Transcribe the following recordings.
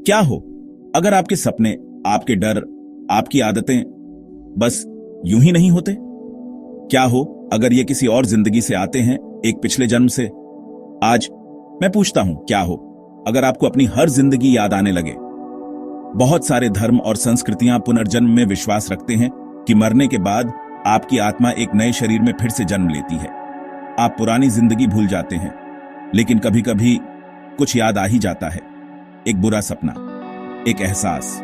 क्या हो अगर आपके सपने, आपके डर, आपकी आदतें बस यूं ही नहीं होते? क्या हो अगर ये किसी और जिंदगी से आते हैं, एक पिछले जन्म से? आज मैं पूछता हूं, क्या हो अगर आपको अपनी हर जिंदगी याद आने लगे? बहुत सारे धर्म और संस्कृतियां पुनर्जन्म में विश्वास रखते हैं कि मरने के बाद आपकी आत्मा एक नए शरीर में फिर से जन्म लेती है। आप पुरानी जिंदगी भूल जाते हैं, लेकिन कभी कभी कुछ याद आ ही जाता है। एक बुरा सपना, एक एहसास,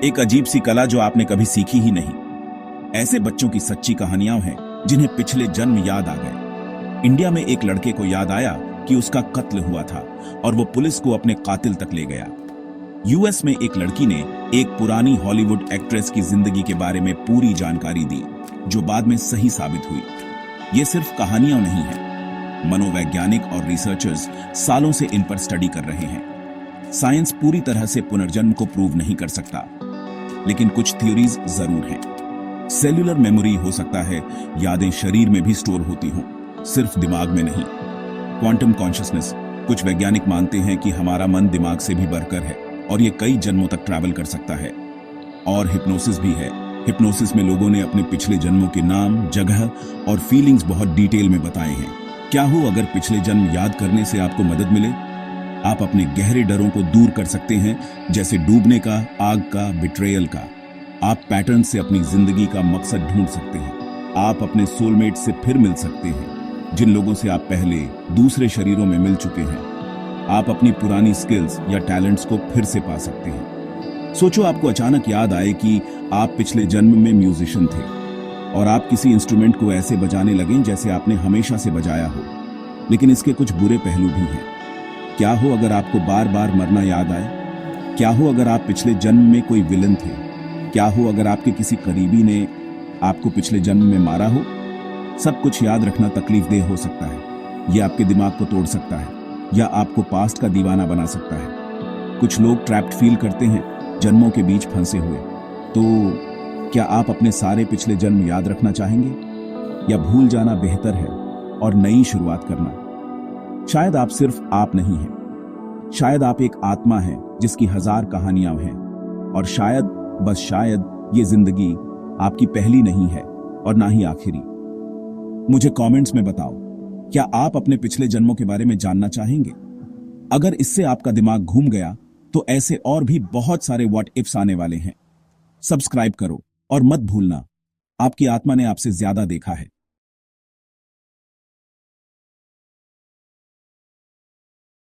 एक अजीब सी कला जो आपने कभी सीखी ही नहीं। ऐसे बच्चों की सच्ची कहानियां हैं जिन्हें पिछले जन्म याद आ गए। इंडिया में एक लड़के को याद आया कि उसका कत्ल हुआ था और वो पुलिस को अपने कातिल तक ले गया। यूएस में एक लड़की ने एक पुरानी हॉलीवुड एक्ट्रेस की जिंदगी के बारे में पूरी जानकारी दी, जो बाद में सही साबित हुई। ये सिर्फ कहानियां नहीं है, मनोवैज्ञानिक और रिसर्चर्स सालों से इन पर स्टडी कर रहे हैं। साइंस पूरी तरह से पुनर्जन्म को प्रूव नहीं कर सकता, लेकिन कुछ थ्योरीज जरूर हैं। सेल्यूलर मेमोरी हो सकता है, यादें शरीर में भी स्टोर होती हों, सिर्फ दिमाग में नहीं। क्वांटम कॉन्शियसनेस, कुछ वैज्ञानिक मानते हैं कि हमारा मन दिमाग से भी बढ़कर है और ये कई जन्मों तक ट्रैवल कर सकता है। और हिप्नोसिस भी है। हिप्नोसिस में लोगों ने अपने पिछले जन्मों के नाम, जगह और फीलिंग्स बहुत डिटेल में बताए हैं। क्या हो अगर पिछले जन्म याद करने से आपको मदद मिले? आप अपने गहरे डरों को दूर कर सकते हैं, जैसे डूबने का, आग का, बिट्रेयल का। आप पैटर्न से अपनी जिंदगी का मकसद ढूंढ सकते हैं। आप अपने सोलमेट से फिर मिल सकते हैं, जिन लोगों से आप पहले दूसरे शरीरों में मिल चुके हैं। आप अपनी पुरानी स्किल्स या टैलेंट्स को फिर से पा सकते हैं। सोचो, आपको अचानक याद आए कि आप पिछले जन्म में म्यूजिशियन थे और आप किसी इंस्ट्रूमेंट को ऐसे बजाने लगें जैसे आपने हमेशा से बजाया हो। लेकिन इसके कुछ बुरे पहलू भी हैं। क्या हो अगर आपको बार बार मरना याद आए? क्या हो अगर आप पिछले जन्म में कोई विलन थे? क्या हो अगर आपके किसी करीबी ने आपको पिछले जन्म में मारा हो? सब कुछ याद रखना तकलीफदेह हो सकता है। यह आपके दिमाग को तोड़ सकता है या आपको पास्ट का दीवाना बना सकता है। कुछ लोग ट्रैप्ड फील करते हैं, जन्मों के बीच फंसे हुए। तो क्या आप अपने सारे पिछले जन्म याद रखना चाहेंगे, या भूल जाना बेहतर है और नई शुरुआत करना? शायद आप सिर्फ आप नहीं हैं। शायद आप एक आत्मा हैं जिसकी 1000 कहानियां हैं। और शायद, बस शायद, ये जिंदगी आपकी पहली नहीं है और ना ही आखिरी। मुझे कमेंट्स में बताओ, क्या आप अपने पिछले जन्मों के बारे में जानना चाहेंगे? अगर इससे आपका दिमाग घूम गया तो ऐसे और भी बहुत सारे व्हाट इफ्स आने वाले हैं। सब्सक्राइब करो और मत भूलना, आपकी आत्मा ने आपसे ज्यादा देखा है।